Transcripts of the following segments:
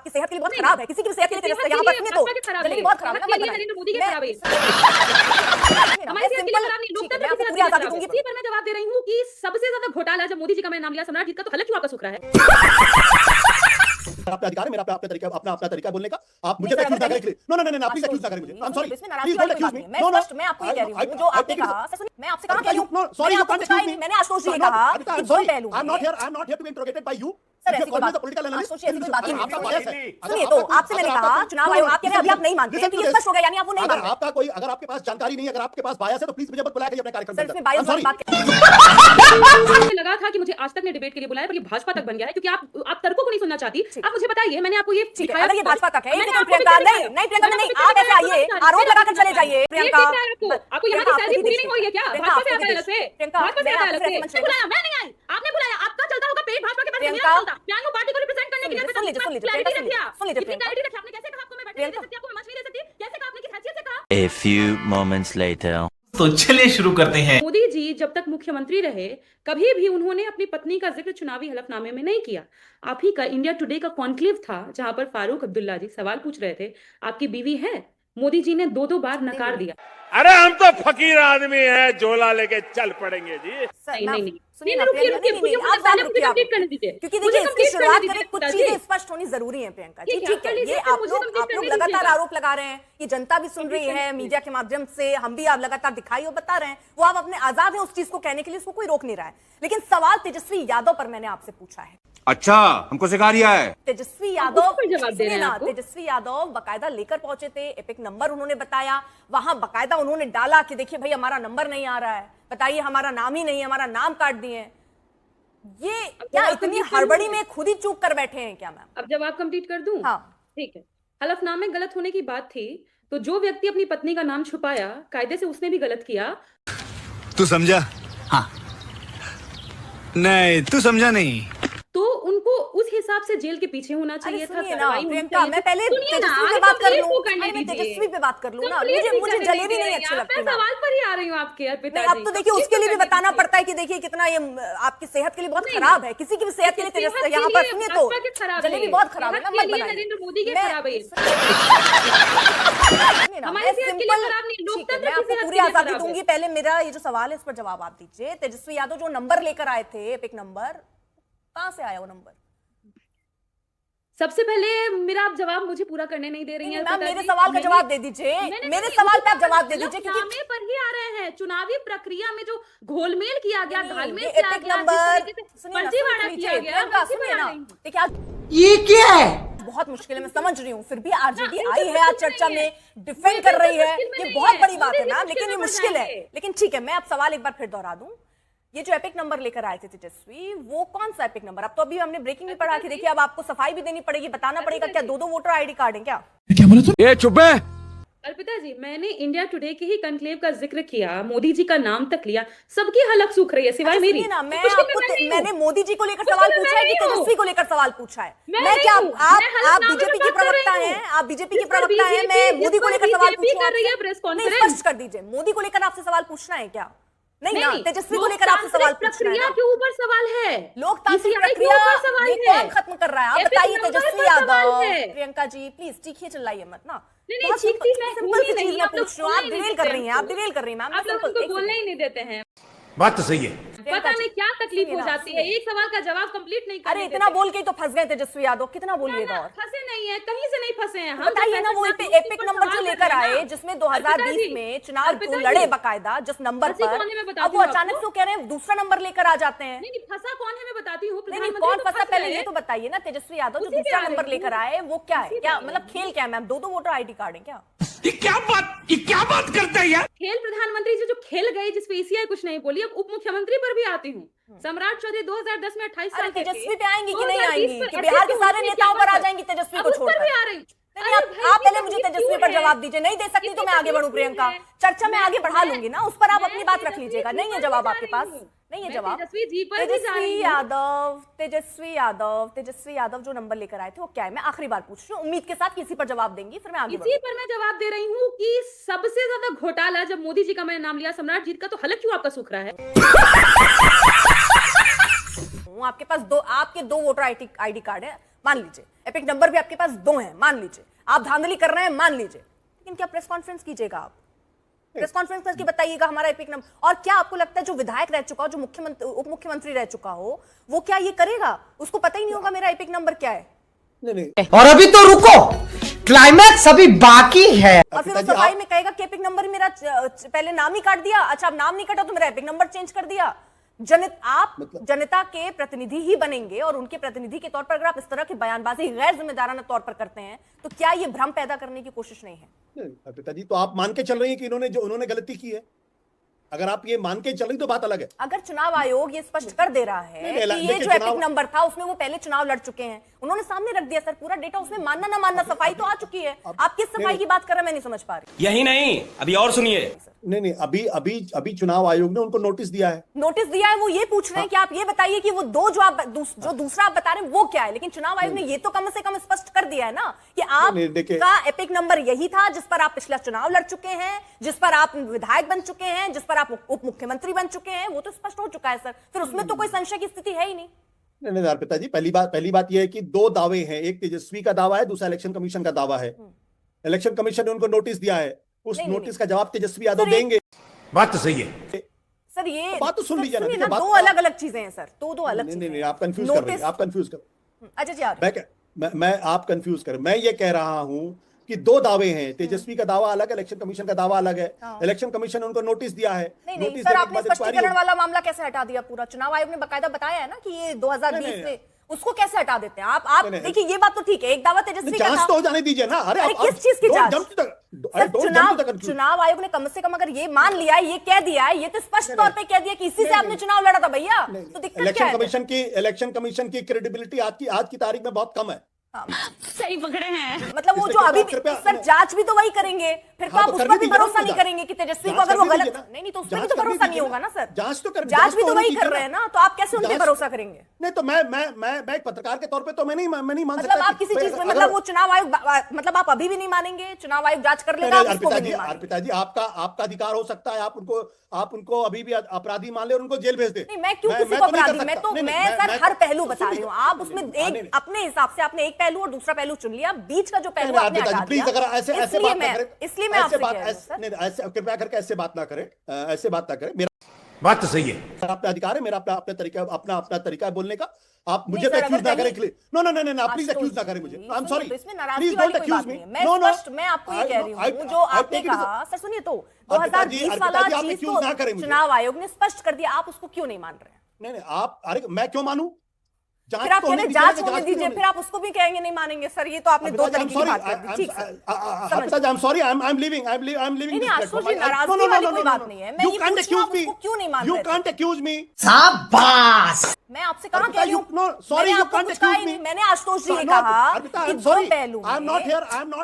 आपकी सेहत के लिए बहुत खराब है, किसी की भी सेहत के लिए यहाँ पर सुनिए तो जलेबी बहुत खराब है ना, मत नरेंद्र मोदी के खराब है मैं सिंपल पूरी आजादी दूंगी। इसी पर मैं जवाब दे रही हूँ कि सबसे ज्यादा घोटाला जब मोदी जी का मैं नाम लिया सम्राट जी का, तो हलक क्यों आपका सूख रहा है? आपका अधिकार है, मेरा अपना तरीका बोलने का। आप मुझे एक्यूज ना करें। No no no no, please accuse ना करें मुझे। I am sorry, please don't accuse me. No no, मैं आपको ये कह रही हूं जो आपने कहा, मैं आपसे कहां कह रही हूं? No sorry, you can't accuse me. मैंने आशुतोष जी ने कहा I am sorry, I am not here to be interrogated by you. Sir ऐसी कोई बात सुनिए तो आपसे मैंने कहा चुनाव आयोग आप कह रहे हैं अभी आप नहीं मानते, तो ये स्पष्ट हो गया यानी आप वो नहीं मानते। आपका कोई अगर आपके पास जानकारी नहीं है, अगर आपके पास बायस है तो प्लीज मुझे मत बुलाया करिए अपने कार्यक्रम सर इसमें में। बायस बात मुझे लगा था कि मुझे आज तक ने डिबेट के लिए बुलाया, पर ये भाजपा तक बन गया है क्योंकि आप तर्कों को नहीं सुनना चाहती। आप मुझे बताइए, मैंने आपको ये सिखाया, अगर ये भाजपा तक है, प्रियंका नहीं प्रियंका नहीं, आप ऐसे आइए आरोप लगाकर चले जाइए। प्रियंका आपको यहाँ की सैलरी पूरी नहीं हुई है क्या? भाजपा से आता है अलग से, भाजपा से आता है अलग से। बुलाया मैं नहीं आई, आपने बुलाया। आपका चलता होगा पेट भाजपा के पास नहीं चलता। प्यानो पार्टी को रिप्रेजेंट करने के लिए सुन लीजिए क्लैरिटी रखिए। आपने कैसे कहा आपको मैं बैठने नहीं दे सकती, आपको मैं मंच नहीं दे सकती? कैसे कहा आपने, किस हैसियत से कहा? A few moments later. तो चलिए शुरू करते हैं। मोदी जी जब तक मुख्यमंत्री रहे कभी भी उन्होंने अपनी पत्नी का जिक्र चुनावी हलफनामे में नहीं किया। आप ही का इंडिया टुडे का कॉन्क्लेव था जहां पर फारूक अब्दुल्ला जी सवाल पूछ रहे थे, आपकी बीवी है? मोदी जी ने दो बार नकार दिया। अरे हम तो फकीर आदमी हैं, झोला लेके चल पड़ेंगे जी। नहीं सुनिए आप कंप्लीट करने दीजिए, क्योंकि देखिए इसकी शुरुआत करें, कुछ चीजें स्पष्ट होनी जरूरी है प्रियंका जी। ठीक है, ये आप लोग लगातार आरोप लगा रहे हैं, ये जनता भी सुन रही है मीडिया के माध्यम से, हम भी आप लगातार दिखाई और बता रहे हैं, वो आप अपने आजाद हैं उस चीज को कहने के लिए, उसको कोई रोक नहीं रहा है। लेकिन सवाल तेजस्वी यादव पर मैंने आपसे पूछा है। अच्छा, हमको सिखा रिया है। तेजस्वी यादव तेजस्वी यादव बकायदा लेकर पहुंचे थे, एपिक नंबर उन्होंने बताया, वहां बकायदा उन्होंने डाला कि देखिए भाई हमारा नंबर नहीं आ रहा है, बताइए हमारा नाम ही नहीं है, हमारा नाम काट दिए। ये क्या इतनी हड़बड़ी में खुद ही चूक कर बैठे हैं क्या मैम? अब जवाब कंप्लीट कर दूं? हाँ ठीक है। हलफनामे गलत होने की बात थी तो जो व्यक्ति अपनी पत्नी का नाम छुपाया कायदे से उसने भी गलत किया। तू समझा? हाँ। नहीं, तू समझा नहीं। तो उनको उस हिसाब से जेल के पीछे होना चाहिए था। प्रियंका मैं पहले तेजस्वी पे बात कर लूं, मैं तेजस्वी पे बात कर लूं ना, मुझे जलेबी नहीं अच्छी लगती। मैं सवाल पर ही आ रही हूं आपके अर्पिता जी। अब तो देखिए उसके लिए भी बताना पड़ता है कि देखिए कितना ये आपकी सेहत के लिए बहुत खराब है, किसी की भी सेहत के लिए यहाँ पर सुनिए तो जलेबी बहुत खराब है ना, मत बनाइए। नरेंद्र मोदी के खराब है, हमारे सिंपल ठीक है, मैं आपको पूरी आजादी दूंगी। पहले मेरा ये जो सवाल है इस पर जवाब आप दीजिए। तेजस्वी यादव जो नंबर लेकर आए थे, एपिक नंबर, कहां से आया वो नंबर? सबसे पहले मेरा आप जवाब मुझे पूरा करने नहीं दे रही हैं। मैम मेरे सवाल का जवाब दे दीजिए, मेरे सवाल पे आप जवाब दे दीजिए, क्योंकि हमें पर ही आ रहे हैं चुनावी प्रक्रिया में जो घोलमेल किया गया, घालमेल किया गया, फर्जीवाड़ा किया गया। सुनिए ना, देखिए आज ये क्या है? बहुत मुश्किल है, मैं समझ रही हूँ, फिर भी आरजेडी आई है आज चर्चा में, डिफेंड कर रही है, ये बहुत बड़ी बात है मैम, लेकिन ये मुश्किल है। लेकिन ठीक है, मैं आप सवाल एक बार फिर दोहरा दूं। ये जो एपिक नंबर लेकर आए थे तेजस्वी, वो कौन सा एपिक नंबर? अब तो अभी हमने ब्रेकिंग भी पढ़ा कि देखिए अब आपको सफाई भी देनी पड़ेगी, बताना पड़ेगा क्या दो वोटर आईडी कार्ड है क्या? क्या बोला तू? ए चुप है। अर्पिता जी, मैंने इंडिया टुडे के ही कॉन्क्लेव का जिक्र किया, मोदी जी का नाम तक लिया, सबकी हलक सूख रही है सिवाय मेरी। ना मैंने मोदी जी को लेकर सवाल पूछा है कि तेजस्वी को लेकर सवाल पूछा है? मैं क्या आप बीजेपी की प्रवक्ता हैं, आप बीजेपी की प्रवक्ता हैं, मैं मोदी को लेकर सवाल पूछूं? नहीं, स्पष्ट कर दीजिए, मोदी को लेकर आपसे सवाल पूछना है क्या? नहीं ना, तेजस्वी को लेकर आपसे सवाल पूछना है। प्रक्रिया के ऊपर सवाल है, लोकतांत्रिक प्रक्रिया ये कौन खत्म कर रहा है? आप बताइए तेजस्वी यादव। प्रियंका जी प्लीज चीखिए, चिल्लाइए मत ना। नहीं चीखती मैं सिंपल सी चीज मैं पूछ रही हूँ, आप डिवेल कर रही हैं, आप डिवेल कर रही हैं मैम। आप लोग उनको बोलने ही नहीं देते हैं। बात तो सही है। पता नहीं क्या तकलीफ हो जाती है, एक सवाल का जवाब कंप्लीट नहीं करने अरे इतना बोल के ही तो फंस गए तेजस्वी यादव, कितना बोलिएगा? और फंसे नहीं है, कहीं से नहीं फंसे हैं हम। बताइए ना, वो एपिक नंबर जो लेकर आए जिसमें 2020 में चुनाव लड़े बकायदा, जिस नंबर पर, अब वो अचानक से कह रहे हैं दूसरा नंबर लेकर आ जाते हैं। नहीं फंसा कौन है मैं बताती हूँ। नहीं कौन फंसा पहले ये तो बताइए ना। तेजस्वी यादव जो दूसरा नंबर लेकर आए वो क्या है? क्या मतलब खेल क्या है मैम? दो वोटर आईडी कार्ड है क्या? ये क्या बात करता है यार? खेल प्रधानमंत्री जी जो खेल गए, जिसपे ईसीआई कुछ नहीं बोली। अब उप मुख्यमंत्री पर भी आती हूँ। सम्राट चौधरी 2010 में 28 साल के तेजस्वी पे आएंगी कि नहीं आएंगी? कि बिहार के सारे नेताओं पर आ जाएंगी तेजस्वी को छोड़कर? आ रही। आप पहले मुझे तेजस्वी पर जवाब दीजिए। नहीं दे सकती तो मैं आगे बढ़ूं प्रियंका, चर्चा में आगे बढ़ा लूंगी ना, उस पर आप अपनी बात रख लीजिएगा। नहीं है जवाब आपके पास? नहीं है जवाब? तेजस्वी यादव जो नंबर लेकर आए थे वो क्या है? मैं आखिरी बार पूछ रही हूँ, उम्मीद के साथ किसी पर जवाब देंगी, फिर मैं आगे इसी पर मैं जवाब दे रही हूँ कि सबसे ज्यादा घोटाला जब मोदी जी का मैंने नाम लिया, सम्राट जी का, तो हलक क्यों आपका सूख रहा है? आपके पास आपके दो वोटर आईडी कार्ड है, मान लीजिए एपिक नंबर भी आपके पास 2 हैं, मान लीजिए आप धांधली कर रहे हैं, मान लीजिए, लेकिन क्या प्रेस कॉन्फ्रेंस कीजिएगा आप? प्रेस कॉन्फ्रेंस करके बताइएगा हमारा एपिक नंबर। और क्या आपको लगता है जो विधायक रह चुका हो, जो मुख्यमंत्री उप मुख्यमंत्री रह चुका हो, वो क्या ये करेगा? उसको पता ही नहीं होगा मेरा एपिक नंबर क्या है। नहीं और अभी तो रुको, क्लाइमैक्स अभी बाकी है। और फिर वो सफाई में कहेगा कि एपिक नंबर मेरा पहले नाम ही काट दिया, अच्छा अब नाम नहीं काटा तो मेरा एपिक नंबर चेंज कर दिया। आप जनता के प्रतिनिधि ही बनेंगे और उनके प्रतिनिधि के तौर पर अगर आप इस तरह की बयानबाजी गैर जिम्मेदाराना तौर पर करते हैं तो क्या ये भ्रम पैदा करने की कोशिश नहीं है? पिताजी, तो आप मान के चल रही हैं कि उन्होंने गलती की है? अगर आप ये मान के चल रही तो बात अलग है। अगर चुनाव आयोग ये स्पष्ट कर दे रहा है कि ये जो एपिक नंबर था उसमें वो पहले चुनाव लड़ चुके हैं, उन्होंने सामने रख दिया सर पूरा डेटा, उसमें मानना ना मानना सफाई तो आ चुकी है। आप किस सफाई की बात कर रहे हैं मैं नहीं समझ पा रही। यही नहीं, अभी और सुनिए। नहीं, अभी चुनाव आयोग ने उनको नोटिस दिया है। नोटिस दिया है, वो ये पूछ रहे हैं कि आप ये बताइए कि वो दो जो दूसरा आप बता रहे हैं वो क्या है, लेकिन चुनाव आयोग ने ये तो कम से कम स्पष्ट कर दिया है ना कि आपका एपिक नंबर यही था जिस पर आप पिछला चुनाव लड़ चुके हैं, जिस पर आप विधायक बन चुके हैं, जिस पर आप उप मुख्यमंत्री बन चुके हैं, वो तो स्पष्ट हो चुका है सर। फिर उसमें तो कोई संशय की स्थिति है ही नहीं। नहीं पिताजी, पहली बात यह है कि 2 दावे हैं, एक तेजस्वी का दावा है, दूसरा इलेक्शन कमीशन का दावा है। इलेक्शन कमीशन ने उनको नोटिस दिया है, उस नोटिस का जवाब तेजस्वी यादव देंगे। बात तो सही है सर, ये बात तो सुन लीजिए ना, 2 अलग अलग चीजें हैं सर, दो अलग चीजें। नहीं, आप कंफ्यूज कर रहे हैं, आप कंफ्यूज कर। अच्छा जी, मैं आप कंफ्यूज कर, मैं ये कह रहा हूं कि 2 दावे हैं, तेजस्वी का दावा अलग है, इलेक्शन कमीशन का दावा अलग है। इलेक्शन कमीशन ने उनको नोटिस दिया है। नहीं सर, आपने स्पष्टीकरण वाला मामला कैसे हटा दिया? पूरा चुनाव आयोग ने बकायदा बताया है ना कि ये 2020 में, उसको कैसे हटा देते हैं आप? देखिए ये बात तो ठीक है, एक दावा तेजस्वी का जांच तो हो जाने दीजिए ना। अरे किस चीज की जांच? चुनाव आयोग ने कम से कम अगर ये मान लिया है, ये कह दिया है, ये तो स्पष्ट तौर पे कह दिया कि इसी से आपने चुनाव लड़ा था भैया, तो दिक्कत क्या है? इलेक्शन कमीशन की क्रेडिबिलिटी आज की तारीख में बहुत कम है। सही पकड़े हैं। मतलब वो जो अभी सर जांच भी तो वही करेंगे, फिर तो आप उस पर भी भरोसा नहीं करेंगे कि तेजस्वी को अगर वो गलत नहीं तो उसमें भी तो भरोसा नहीं होगा ना सर। जांच भी तो वही कर रहे हैं ना, तो आप कैसे उन पर भरोसा करेंगे? नहीं तो मैं एक पत्रकार के तौर पे तो मैं नहीं मान सकता। मतलब आप किसी चीज में, मतलब वो चुनाव आयोग, मतलब आप अभी भी नहीं मानेंगे चुनाव आयोग जांच कर लेगा? अर्पिता जी, आपका अधिकार हो सकता है, आप उनको अभी भी अपराधी मान ले और उनको जेल भेज दे। नहीं, मैं क्यों किसी को अपराधी? मैं सर हर पहलू बता रही हूँ। आप उसमें एक अपने हिसाब से आपने एक पहलू और दूसरा पहलू चुन लिया, बीच का जो पहलू आपने हटा दिया। प्लीज अगर ऐसे बात ना करें, इसलिए मैं आपसे कृपया करके ऐसे बात ना करें, ऐसे बात ना करें। मेरा बात तो सही है। अपना अधिकार है, मेरा अपना तरीका है बोलने का। आप मुझे पे एक्यूज ना करें। नो प्लीज एक्यूज ना करें मुझे। I am sorry, please don't accuse me. मैं आपको ये कह रही हूँ जो आपने कहा सर, सुनिए तो 2020 वाला चीज तो चुनाव आयोग ने स्पष्ट कर दिया, आप उसको क्यों नहीं मान रहे? नहीं आप, अरे मैं क्यों मानूं? फिर आप कहने जांच होने दीजिए, फिर आप उसको भी कहेंगे नहीं मानेंगे सर। ये तो आपने 2 तरीके की बात कर दी। ठीक है, आई am sorry, I M living नहीं आशुतोष जी, नाराजगी वाली कोई बात नहीं है। मैं ये पूछ रहा हूं उसको क्यों नहीं मान रहे? You can't accuse me. शाबाश। मैं आपसे कहां कह रही हूं? Sorry, you can't accuse me. मैंने आशुतोष जी ने कहा कि 2 पहलू। I am not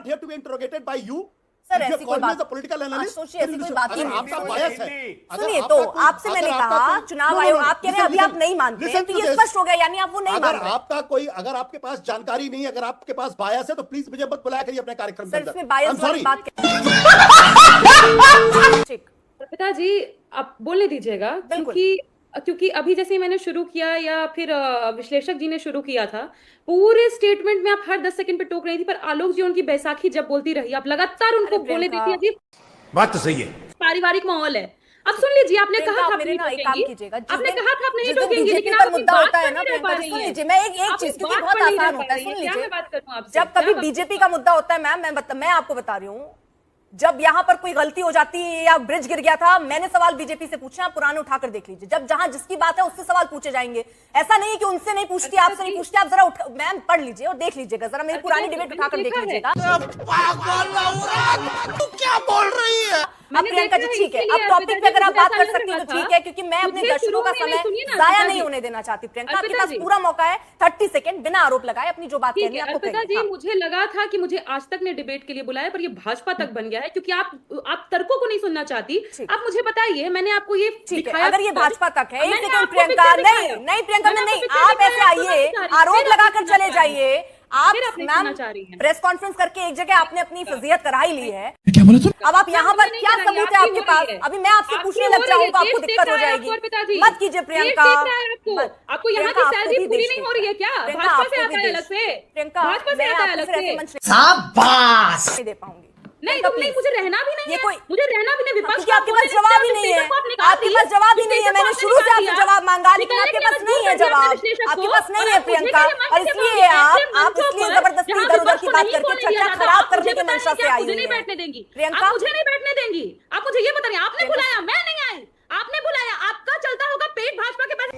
here to be interrogated by you. Sir ऐसी कोई बात, पॉलिटिकल एनालिस्ट, ऐसी कोई बात नहीं। आपका बायस है। सुनिए तो आपसे मैंने कहा चुनाव आयोग, आप कह रहे हैं अभी आप नहीं मानते हैं, तो ये स्पष्ट हो गया, यानी आप वो नहीं मान रहे। अगर आपके पास जानकारी नहीं है, अगर आपके पास बायस है, तो प्लीज मुझे मत बुलाया करिए अपने कार्यक्रम में। इसमें बायस वाली बात ठीक पिताजी आप बोलने दीजिएगा, क्योंकि अभी जैसे मैंने शुरू किया या फिर विश्लेषक जी ने शुरू किया था, पूरे स्टेटमेंट में आप हर 10 सेकंड पे टोक रही थी, पर आलोक जी उनकी बैसाखी जब बोलती रही, आप लगातार उनको बोलने देती है। बात तो सही है। पारिवारिक माहौल है। अब सुन लीजिए, आपने कहा था मेरे ना एक काम कीजिएगा, आपने कहा था आप नहीं टोकेंगे, लेकिन आप मुद्दा होता है ना, सुन लीजिए, मैं एक चीज, क्योंकि बहुत आसान होता है, सुन लीजिए, जब कभी बीजेपी का मुद्दा होता है मैम, मैं आपको बता रही हूँ, जब यहां पर कोई गलती हो जाती है या ब्रिज गिर गया था, मैंने सवाल बीजेपी से पूछे, आप पुराने उठाकर देख लीजिए, जब जहां जिसकी बात है उससे सवाल पूछे जाएंगे। ऐसा नहीं है कि उनसे नहीं पूछती, आपसे नहीं पूछती। आप जरा मैम पढ़ लीजिए और देख लीजिएगा, जरा मेरी पुरानी डिबेट उठाकर देख लीजिएगा। क्या बोल रही है? अब प्रियंका जी ठीक है, अब टॉपिक पे अगर आप बात कर सकती हैं तो ठीक है, क्योंकि मैं अपने दर्शकों का समय जाया नहीं होने देना चाहती। प्रियंका, आपके पास पूरा मौका है 30 सेकंड बिना आरोप लगाए अपनी जो बात कहनी है आपको कहिए। जी मुझे लगा था कि मुझे आज तक ने डिबेट के लिए बुलाया, पर ये भाजपा तक बन गया है, क्योंकि आप तर्कों को नहीं सुनना चाहती। आप मुझे बताइए, मैंने आपको ये दिखाया, अगर ये भाजपा तक है, एक सेकंड प्रियंका, नहीं प्रियंका नहीं, आप ऐसे आइए, आरोप लगाकर चले जाइए, आप फिर अपनी मैम सुनना चाह रही हैं। प्रेस कॉन्फ्रेंस करके एक जगह आपने अपनी फजीयत करा ही ली है, क्या बोले तुम? अब आप यहाँ पर नहीं क्या कराई, सबूत है आपकी आपके हो पास? रही है। अभी मैं आपसे आपकी पूछने हो लग रही जाऊँ है, तो आपको केस दिक्कत हो देख रहा है जाएगी। आपको और पिताजी। मत कीजिए प्रियंका, केस देख रहा है आपको। मत- आपको यहाँ प्रियंका, की आपको सैलरी भी पूरी देश नहीं देखता हो रही है क्या? प्रियंका, भाजपा आपको से भी आता है देश- अलग से, प्रियंका, भाजपा से मैं आता है आपको अलग फिर ऐसे से। मंच शाबाश नहीं दे पाऊंगी। नहीं प्रियंका, तुम नहीं, please। मुझे रहना भी नहीं ये है, कोई- मुझे रहना भी नहीं। विपक्ष क्योंकि आपके पास जवाब ही नहीं है, आपके पास जवाब ही नहीं है। मैंने शुरू से आपसे जवाब मांगा, लेकिन आपके पास नहीं है जवाब, आपके पास नहीं है प्रियंका, और इसलिए आप इसलिए जबरदस्ती इधर उधर की बात करके चर्चा खराब करने की मंशा से आई मुझे नहीं हुई बैठने है। देंगी प्रियंका, आप मुझे नहीं बैठने देंगी। आप मुझे ये बता रही हैं, आपने बुलाया, मैं नहीं आई, आपने बुलाया, आपका चलता होगा पेट भाजपा के पास।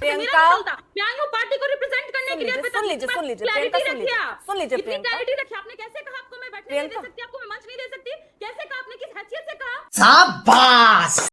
प्रियंका, मैं आई हूँ पार्टी को रिप्रेजेंट करने के लिए। सुन लीजिए, सुन लीजिए, प्रियंका, सुन लीजिए, सुन लीजिए इतनी प्रियंका। क्लैरिटी रखी आपने। कैसे कहा आपको मैं बैठने नहीं दे प्रियंका। सकती, आपको मैं मंच नहीं दे सकती? कैसे कहा आपने, किस हैसियत से कहा? शाबाश